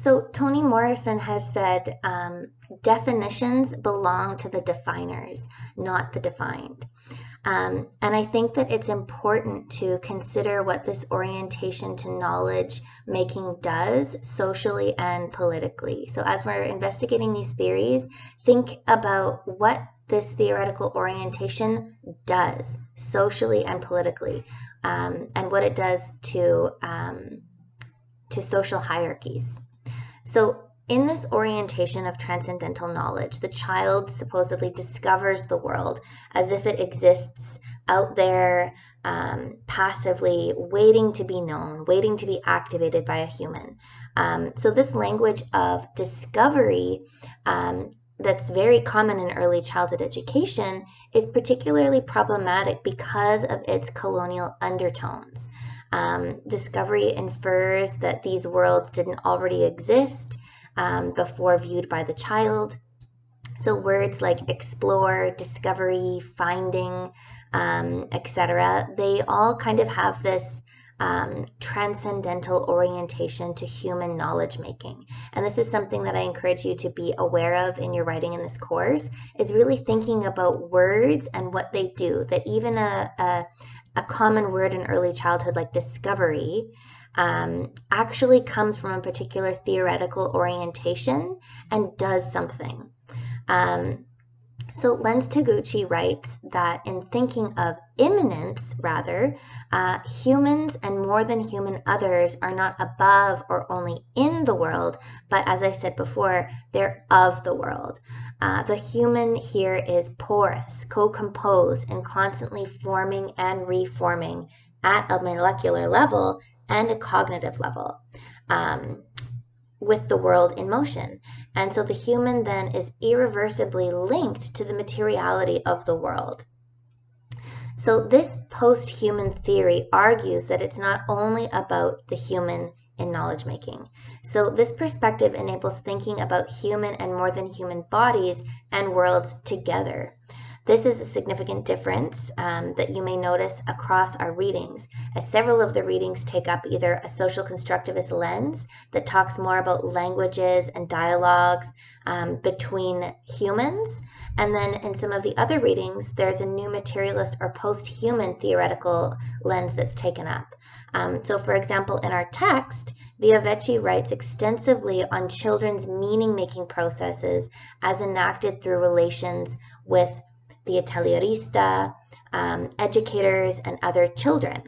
So Toni Morrison has said definitions belong to the definers, not the defined. And I think that it's important to consider what this orientation to knowledge making does socially and politically. So as we're investigating these theories, think about what this theoretical orientation does socially and politically, and what it does to social hierarchies. So in this orientation of transcendental knowledge, the child supposedly discovers the world as if it exists out there, passively, waiting to be known, waiting to be activated by a human. So this language of discovery that's very common in early childhood education is particularly problematic because of its colonial undertones. Discovery infers that these worlds didn't already exist before viewed by the child. So words like explore, discovery, finding, etc., they all kind of have this transcendental orientation to human knowledge making. And this is something that I encourage you to be aware of in your writing in this course, is really thinking about words and what they do, that even a common word in early childhood like discovery actually comes from a particular theoretical orientation and does something. So Lenz Taguchi writes that in thinking of immanence, rather, humans and more than human others are not above or only in the world, but as I said before, they're of the world. The human here is porous, co-composed, and constantly forming and reforming at a molecular level and a cognitive level, with the world in motion. And so the human then is irreversibly linked to the materiality of the world. So this post-human theory argues that it's not only about the human in knowledge making. So this perspective enables thinking about human and more than human bodies and worlds together. This is a significant difference that you may notice across our readings, as several of the readings take up either a social constructivist lens that talks more about languages and dialogues between humans, and then in some of the other readings, there's a new materialist or post-human theoretical lens that's taken up. So for example, in our text, Via writes extensively on children's meaning-making processes as enacted through relations with the atelierista, educators, and other children,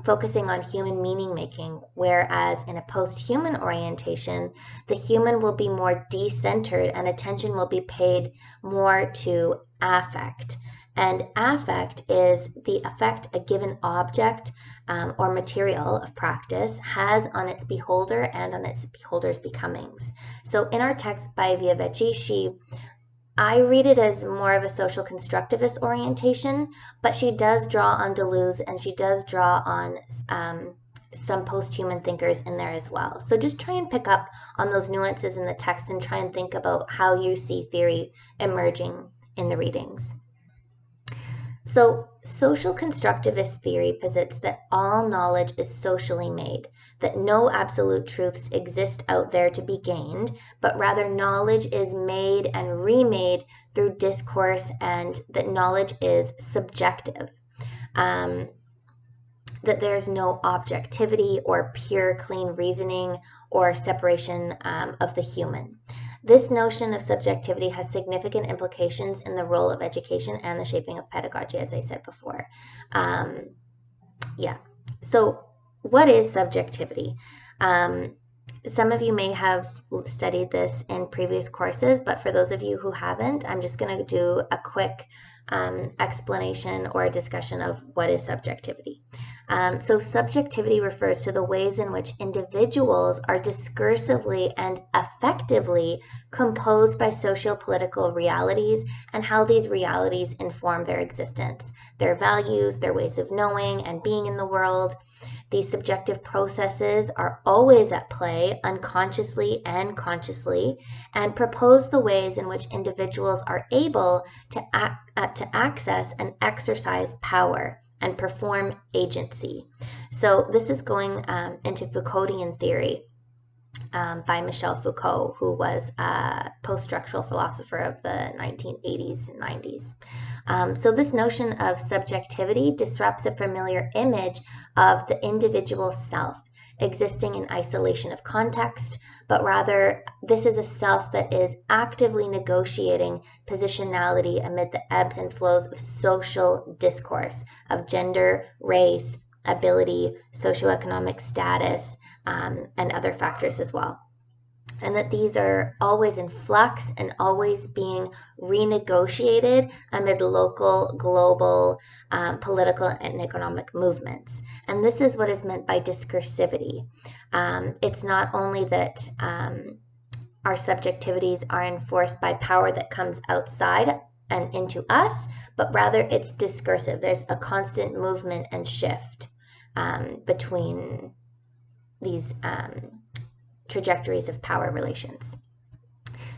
focusing on human meaning-making, whereas in a post-human orientation, the human will be more decentered and attention will be paid more to affect. And affect is the effect a given object or material of practice has on its beholder and on its beholder's becomings. So in our text by Via I read it as more of a social constructivist orientation, but she does draw on Deleuze and she does draw on some post-human thinkers in there as well. So just try and pick up on those nuances in the text and try and think about how you see theory emerging in the readings. So social constructivist theory posits that all knowledge is socially made, that no absolute truths exist out there to be gained, but rather knowledge is made and remade through discourse, and that knowledge is subjective, that there's no objectivity or pure clean reasoning or separation of the human. This notion of subjectivity has significant implications in the role of education and the shaping of pedagogy, as I said before. So what is subjectivity? Some of you may have studied this in previous courses, but for those of you who haven't, I'm just going to do a quick explanation or a discussion of what is subjectivity. So subjectivity refers to the ways in which individuals are discursively and effectively composed by socio-political realities and how these realities inform their existence, their values, their ways of knowing and being in the world. These subjective processes are always at play unconsciously and consciously, and propose the ways in which individuals are able to access and exercise power and perform agency. So this is going into Foucauldian theory. by Michel Foucault, who was a post-structural philosopher of the 1980s and 90s. So this notion of subjectivity disrupts a familiar image of the individual self existing in isolation of context, but rather this is a self that is actively negotiating positionality amid the ebbs and flows of social discourse of gender, race, ability, socioeconomic status, and other factors as well. And that these are always in flux and always being renegotiated amid local, global, political, and economic movements. And this is what is meant by discursivity. It's not only that our subjectivities are enforced by power that comes outside and into us, but rather it's discursive. There's a constant movement and shift between these trajectories of power relations.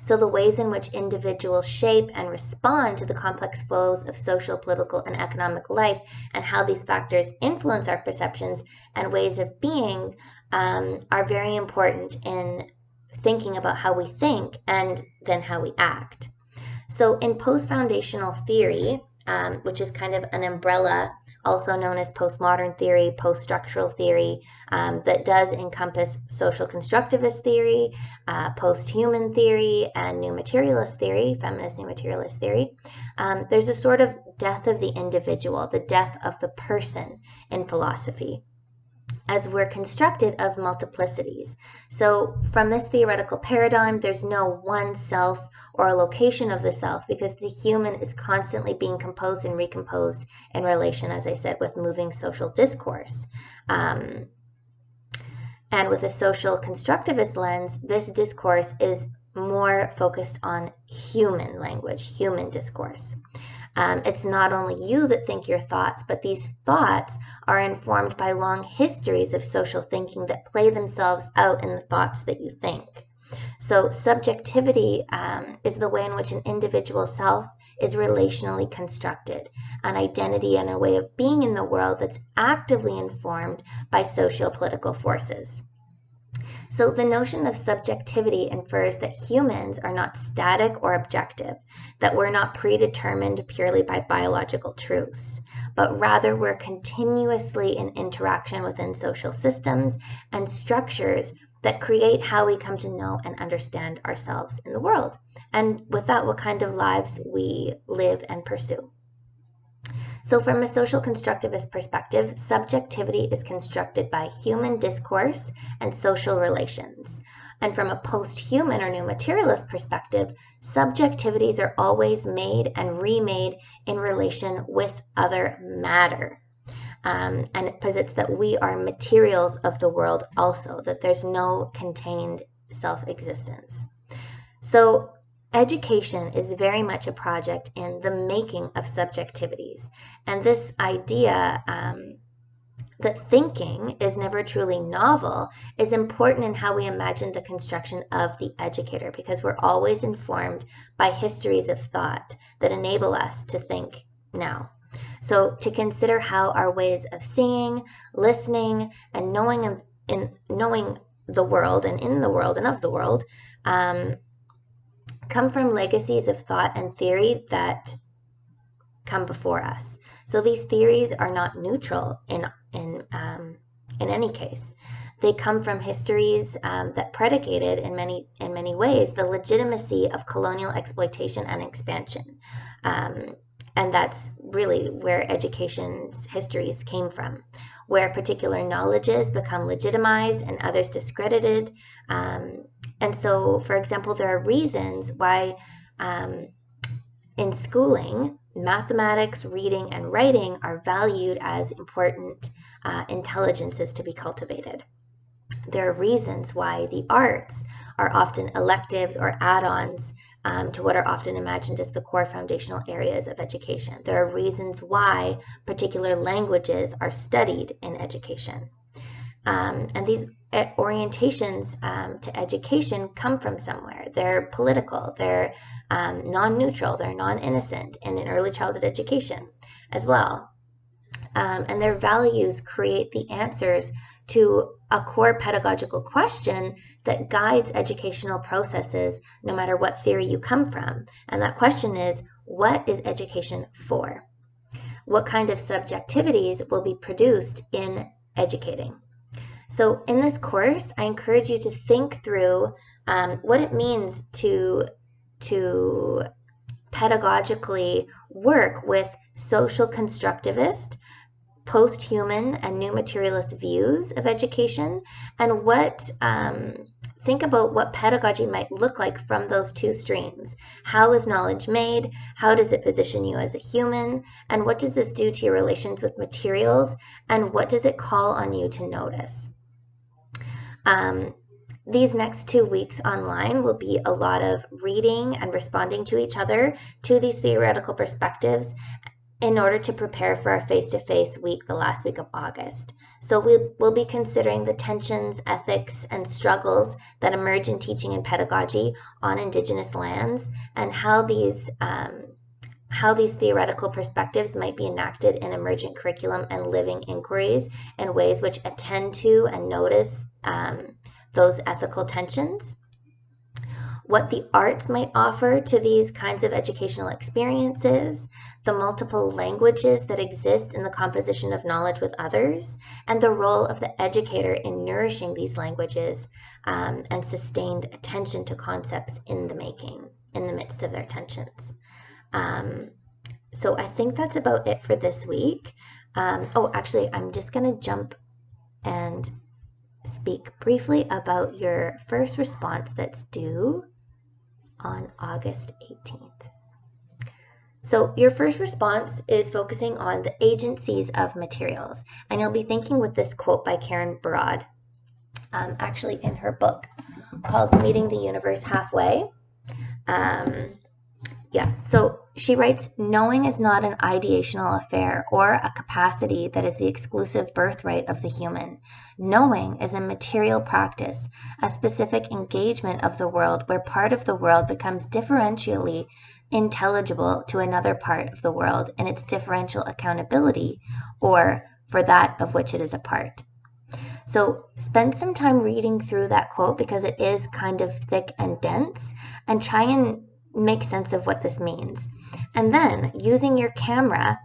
So the ways in which individuals shape and respond to the complex flows of social, political, and economic life, and how these factors influence our perceptions and ways of being are very important in thinking about how we think and then how we act. So in post-foundational theory, which is kind of an umbrella, also known as postmodern theory, post-structural theory, that does encompass social constructivist theory, posthuman theory, and new materialist theory, feminist new materialist theory. There's a sort of death of the individual, the death of the person in philosophy, as we're constructed of multiplicities. So from this theoretical paradigm, there's no one self or a location of the self, because the human is constantly being composed and recomposed in relation, as I said, with moving social discourse. And with a social constructivist lens, this discourse is more focused on human language, human discourse. It's not only you that think your thoughts, but these thoughts are informed by long histories of social thinking that play themselves out in the thoughts that you think. So subjectivity is the way in which an individual self is relationally constructed, an identity and a way of being in the world that's actively informed by socio-political forces. So the notion of subjectivity infers that humans are not static or objective, that we're not predetermined purely by biological truths, but rather we're continuously in interaction within social systems and structures that create how we come to know and understand ourselves in the world, and with that, what kind of lives we live and pursue. So from a social constructivist perspective, subjectivity is constructed by human discourse and social relations. And from a post-human or new materialist perspective, subjectivities are always made and remade in relation with other matter. And it posits that we are materials of the world also, that there's no contained self-existence. So education is very much a project in the making of subjectivities. And this idea that thinking is never truly novel is important in how we imagine the construction of the educator, because we're always informed by histories of thought that enable us to think now. So to consider how our ways of seeing, listening, and knowing the world and in the world and of the world come from legacies of thought and theory that come before us. So these theories are not neutral in any case. They come from histories that predicated in many ways the legitimacy of colonial exploitation and expansion. And that's really where education's histories came from, where particular knowledges become legitimized and others discredited. And so, for example, there are reasons why in schooling, mathematics, reading, and writing are valued as important intelligences to be cultivated. There are reasons why the arts are often electives or add-ons to what are often imagined as the core foundational areas of education. There are reasons why particular languages are studied in education. And these orientations to education come from somewhere. They're political, they're non-neutral, they're non-innocent in an early childhood education as well. And their values create the answers to a core pedagogical question that guides educational processes no matter what theory you come from. And that question is, what is education for? What kind of subjectivities will be produced in educating? So in this course, I encourage you to think through what it means to pedagogically work with social constructivist, posthuman, and new materialist views of education, and think about what pedagogy might look like from those two streams. How is knowledge made? How does it position you as a human? And what does this do to your relations with materials? And what does it call on you to notice? These next 2 weeks online will be a lot of reading and responding to each other to these theoretical perspectives in order to prepare for our face-to-face week, the last week of August. So we'll be considering the tensions, ethics, and struggles that emerge in teaching and pedagogy on Indigenous lands, and how these theoretical perspectives might be enacted in emergent curriculum and living inquiries in ways which attend to and notice those ethical tensions. What the arts might offer to these kinds of educational experiences, the multiple languages that exist in the composition of knowledge with others, and the role of the educator in nourishing these languages and sustained attention to concepts in the making, in the midst of their tensions. So I think that's about it for this week. Actually, I'm just going to jump and speak briefly about your first response that's due on August 18th. So your first response is focusing on the agencies of materials, and you'll be thinking with this quote by Karen Barad, actually in her book called Meeting the Universe Halfway. So she writes, knowing is not an ideational affair or a capacity that is the exclusive birthright of the human. Knowing is a material practice, a specific engagement of the world where part of the world becomes differentially intelligible to another part of the world in its differential accountability, or for that of which it is a part. So spend some time reading through that quote because it is kind of thick and dense, and try and make sense of what this means. And then, using your camera,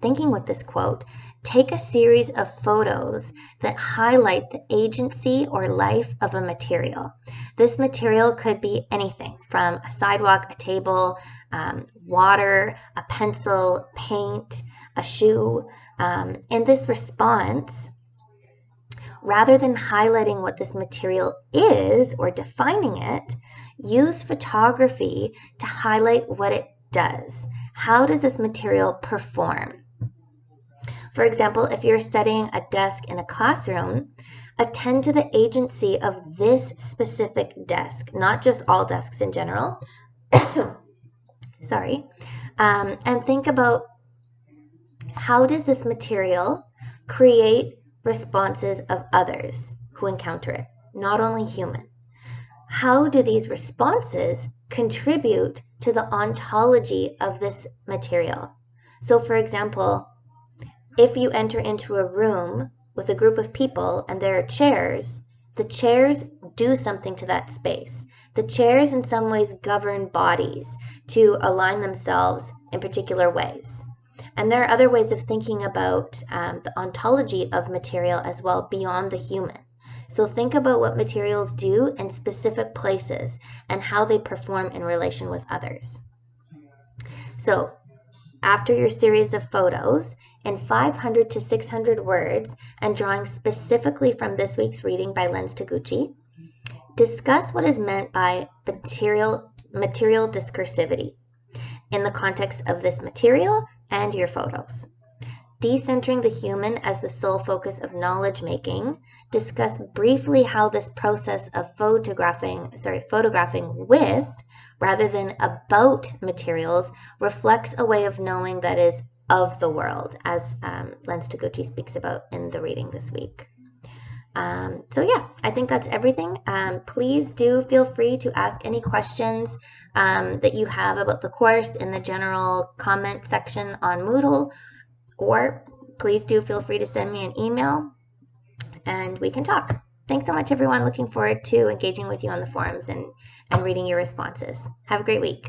thinking with this quote, take a series of photos that highlight the agency or life of a material. This material could be anything from a sidewalk, a table, water, a pencil, paint, a shoe. In this response, rather than highlighting what this material is or defining it, use photography to highlight what it does. How does this material perform? For example, if you're studying a desk in a classroom, attend to the agency of this specific desk, not just all desks in general. Sorry. And think about, how does this material create responses of others who encounter it, not only human? How do these responses contribute to the ontology of this material? So for example, if you enter into a room with a group of people and there are chairs, the chairs do something to that space. The chairs in some ways govern bodies to align themselves in particular ways. And there are other ways of thinking about the ontology of material as well beyond the human. So think about what materials do in specific places and how they perform in relation with others. So after your series of photos, in 500 to 600 words, and drawing specifically from this week's reading by Lens Taguchi, discuss what is meant by material discursivity in the context of this material and your photos. Decentering the human as the sole focus of knowledge making, discuss briefly how this process of photographing with rather than about materials reflects a way of knowing that is of the world, as Lens Taguchi speaks about in the reading this week. So yeah, I think that's everything. Please do feel free to ask any questions that you have about the course in the general comment section on Moodle, or please do feel free to send me an email and we can talk. Thanks so much, everyone. Looking forward to engaging with you on the forums and reading your responses. Have a great week.